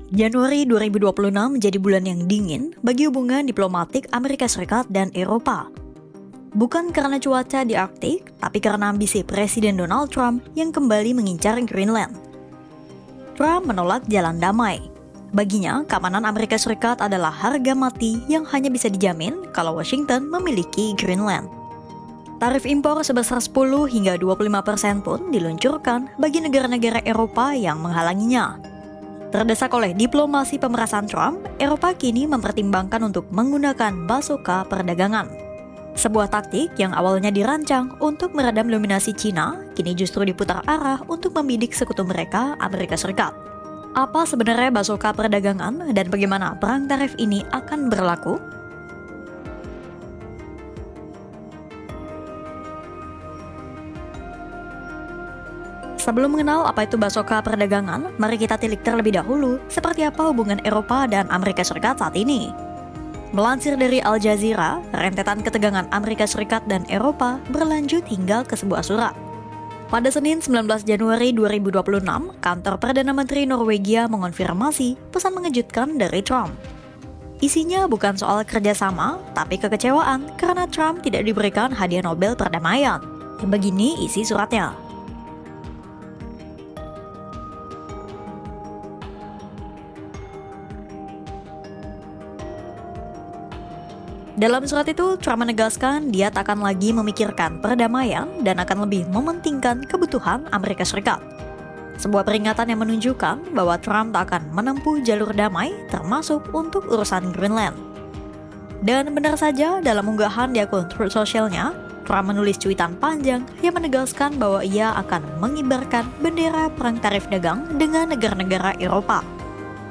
Januari 2026 menjadi bulan yang dingin bagi hubungan diplomatik Amerika Serikat dan Eropa. Bukan karena cuaca di Arktik, tapi karena ambisi Presiden Donald Trump yang kembali mengincar Greenland. Trump menolak jalan damai. Baginya, keamanan Amerika Serikat adalah harga mati yang hanya bisa dijamin kalau Washington memiliki Greenland. Tarif impor sebesar 10 hingga 25% pun diluncurkan bagi negara-negara Eropa yang menghalanginya. Terdesak oleh diplomasi pemerasan Trump, Eropa kini mempertimbangkan untuk menggunakan bazooka perdagangan. Sebuah taktik yang awalnya dirancang untuk meredam dominasi Cina, kini justru diputar arah untuk membidik sekutu mereka, Amerika Serikat. Apa sebenarnya bazooka perdagangan dan bagaimana perang tarif ini akan berlaku? Sebelum mengenal apa itu bazooka perdagangan, mari kita tilik terlebih dahulu seperti apa hubungan Eropa dan Amerika Serikat saat ini. Melansir dari Al Jazeera, rentetan ketegangan Amerika Serikat dan Eropa berlanjut hingga ke sebuah surat. Pada Senin 19 Januari 2026, kantor Perdana Menteri Norwegia mengonfirmasi pesan mengejutkan dari Trump. Isinya bukan soal kerjasama, tapi kekecewaan karena Trump tidak diberikan hadiah Nobel perdamaian. Begini isi suratnya. Dalam surat itu, Trump menegaskan dia tak akan lagi memikirkan perdamaian dan akan lebih mementingkan kebutuhan Amerika Serikat. Sebuah peringatan yang menunjukkan bahwa Trump tak akan menempuh jalur damai termasuk untuk urusan Greenland. Dan benar saja, dalam unggahan di akun Truth Social-nya, Trump menulis cuitan panjang yang menegaskan bahwa ia akan mengibarkan bendera perang tarif dagang dengan negara-negara Eropa.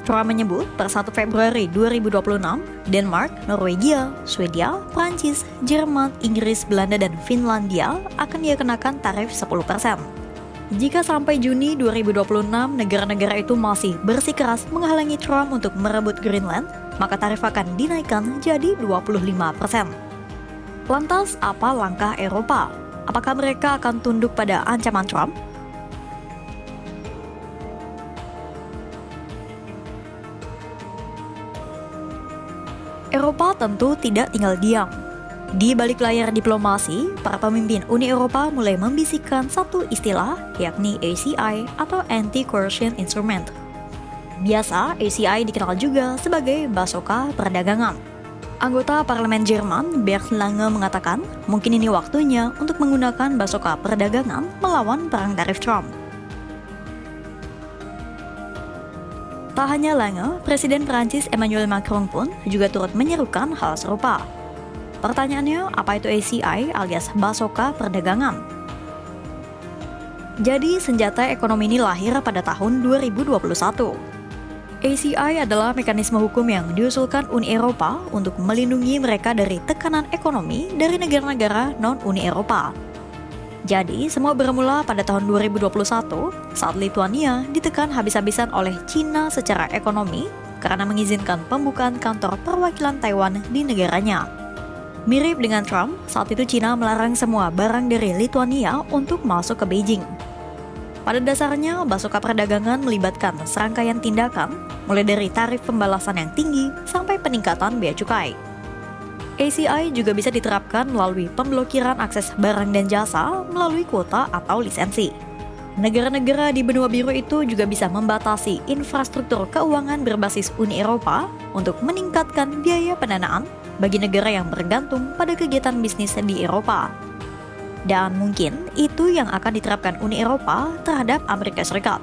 Trump menyebut per 1 Februari 2026, Denmark, Norwegia, Swedia, Prancis, Jerman, Inggris, Belanda, dan Finlandia akan dikenakan tarif 10%. Jika sampai Juni 2026 negara-negara itu masih bersikeras menghalangi Trump untuk merebut Greenland, maka tarif akan dinaikkan jadi 25%. Lantas, apa langkah Eropa? Apakah mereka akan tunduk pada ancaman Trump? Eropa tentu tidak tinggal diam. Di balik layar diplomasi, para pemimpin Uni Eropa mulai membisikkan satu istilah, yakni ACI atau Anti-Coercion Instrument. Biasa, ACI dikenal juga sebagai bazooka perdagangan. Anggota parlemen Jerman, Bernd Lange mengatakan, mungkin ini waktunya untuk menggunakan bazooka perdagangan melawan perang tarif Trump. Tak hanya Lange, Presiden Prancis Emmanuel Macron pun juga turut menyerukan hal serupa. Pertanyaannya, apa itu ACI alias bazooka perdagangan? Jadi, senjata ekonomi ini lahir pada tahun 2021. ACI adalah mekanisme hukum yang diusulkan Uni Eropa untuk melindungi mereka dari tekanan ekonomi dari negara-negara non-Uni Eropa. Jadi, semua bermula pada tahun 2021 saat Lithuania ditekan habis-habisan oleh Cina secara ekonomi karena mengizinkan pembukaan kantor perwakilan Taiwan di negaranya. Mirip dengan Trump, saat itu Cina melarang semua barang dari Lithuania untuk masuk ke Beijing. Pada dasarnya, bazooka perdagangan melibatkan serangkaian tindakan, mulai dari tarif pembalasan yang tinggi sampai peningkatan bea cukai. ACI juga bisa diterapkan melalui pemblokiran akses barang dan jasa melalui kuota atau lisensi. Negara-negara di benua biru itu juga bisa membatasi infrastruktur keuangan berbasis Uni Eropa untuk meningkatkan biaya pendanaan bagi negara yang bergantung pada kegiatan bisnis di Eropa. Dan mungkin itu yang akan diterapkan Uni Eropa terhadap Amerika Serikat.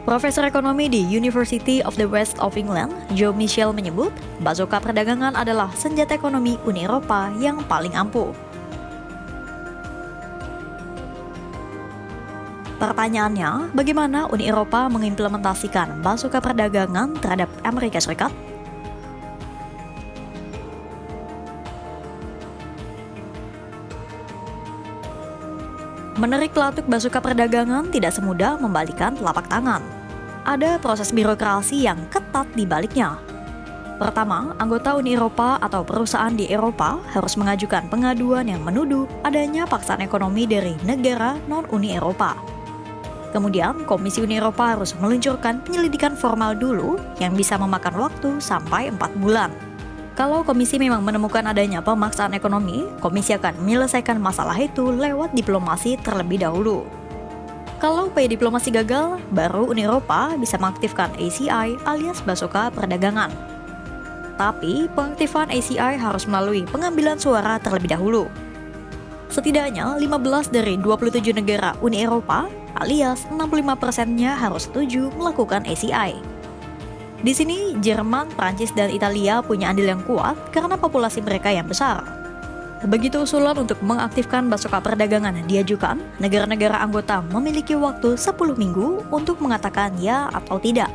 Profesor ekonomi di University of the West of England, Joe Mitchell menyebut, bazooka perdagangan adalah senjata ekonomi Uni Eropa yang paling ampuh. Pertanyaannya, bagaimana Uni Eropa mengimplementasikan bazooka perdagangan terhadap Amerika Serikat? Menarik pelatuk bazooka perdagangan tidak semudah membalikan telapak tangan. Ada proses birokrasi yang ketat di baliknya. Pertama, anggota Uni Eropa atau perusahaan di Eropa harus mengajukan pengaduan yang menuduh adanya paksaan ekonomi dari negara non-Uni Eropa. Kemudian, Komisi Uni Eropa harus meluncurkan penyelidikan formal dulu yang bisa memakan waktu sampai 4 bulan. Kalau Komisi memang menemukan adanya pemaksaan ekonomi, Komisi akan menyelesaikan masalah itu lewat diplomasi terlebih dahulu. Kalau upaya diplomasi gagal, baru Uni Eropa bisa mengaktifkan ACI alias Basoka Perdagangan. Tapi, pengaktifan ACI harus melalui pengambilan suara terlebih dahulu. Setidaknya 15 dari 27 negara Uni Eropa alias 65%-nya harus setuju melakukan ACI. Di sini, Jerman, Prancis, dan Italia punya andil yang kuat karena populasi mereka yang besar. Begitu usulan untuk mengaktifkan Basoka Perdagangan diajukan, negara-negara anggota memiliki waktu 10 minggu untuk mengatakan ya atau tidak.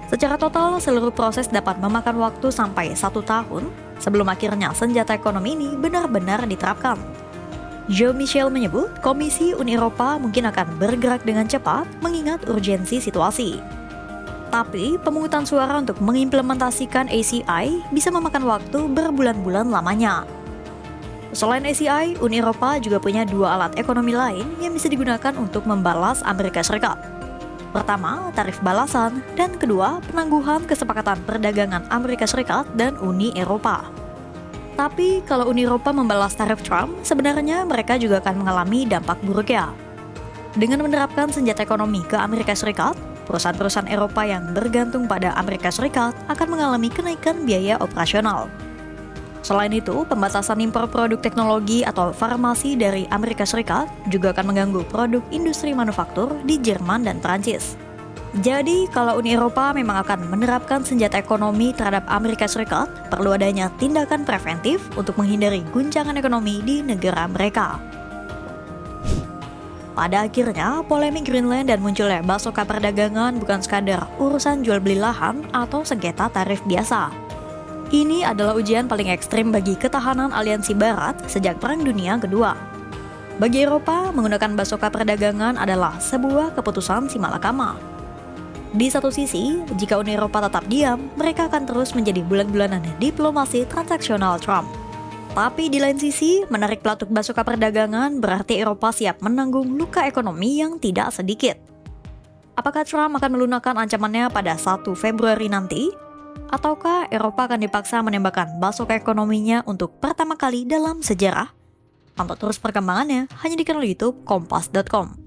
Secara total, seluruh proses dapat memakan waktu sampai 1 tahun sebelum akhirnya senjata ekonomi ini benar-benar diterapkan. Joe Michel menyebut Komisi Uni Eropa mungkin akan bergerak dengan cepat mengingat urgensi situasi. Tapi, pemungutan suara untuk mengimplementasikan ACI bisa memakan waktu berbulan-bulan lamanya. Selain ACI, Uni Eropa juga punya 2 alat ekonomi lain yang bisa digunakan untuk membalas Amerika Serikat. Pertama, tarif balasan, dan kedua, penangguhan kesepakatan perdagangan Amerika Serikat dan Uni Eropa. Tapi, kalau Uni Eropa membalas tarif Trump, sebenarnya mereka juga akan mengalami dampak buruknya. Dengan menerapkan senjata ekonomi ke Amerika Serikat, perusahaan-perusahaan Eropa yang bergantung pada Amerika Serikat akan mengalami kenaikan biaya operasional. Selain itu, pembatasan impor produk teknologi atau farmasi dari Amerika Serikat juga akan mengganggu produk industri manufaktur di Jerman dan Prancis. Jadi, kalau Uni Eropa memang akan menerapkan senjata ekonomi terhadap Amerika Serikat, perlu adanya tindakan preventif untuk menghindari guncangan ekonomi di negara mereka. Pada akhirnya, polemik Greenland dan munculnya Basoka Perdagangan bukan sekadar urusan jual beli lahan atau sengketa tarif biasa. Ini adalah ujian paling ekstrim bagi ketahanan aliansi Barat sejak Perang Dunia Kedua. Bagi Eropa, menggunakan Basoka Perdagangan adalah sebuah keputusan si malakama. Di satu sisi, jika Uni Eropa tetap diam, mereka akan terus menjadi bulan-bulanan diplomasi transaksional Trump. Tapi di lain sisi, menarik pelatuk Basoka Perdagangan berarti Eropa siap menanggung luka ekonomi yang tidak sedikit. Apakah Trump akan melunakkan ancamannya pada 1 Februari nanti? Ataukah Eropa akan dipaksa menembakkan Basoka ekonominya untuk pertama kali dalam sejarah? Pantau terus perkembangannya hanya di kanal YouTube Kompas.com.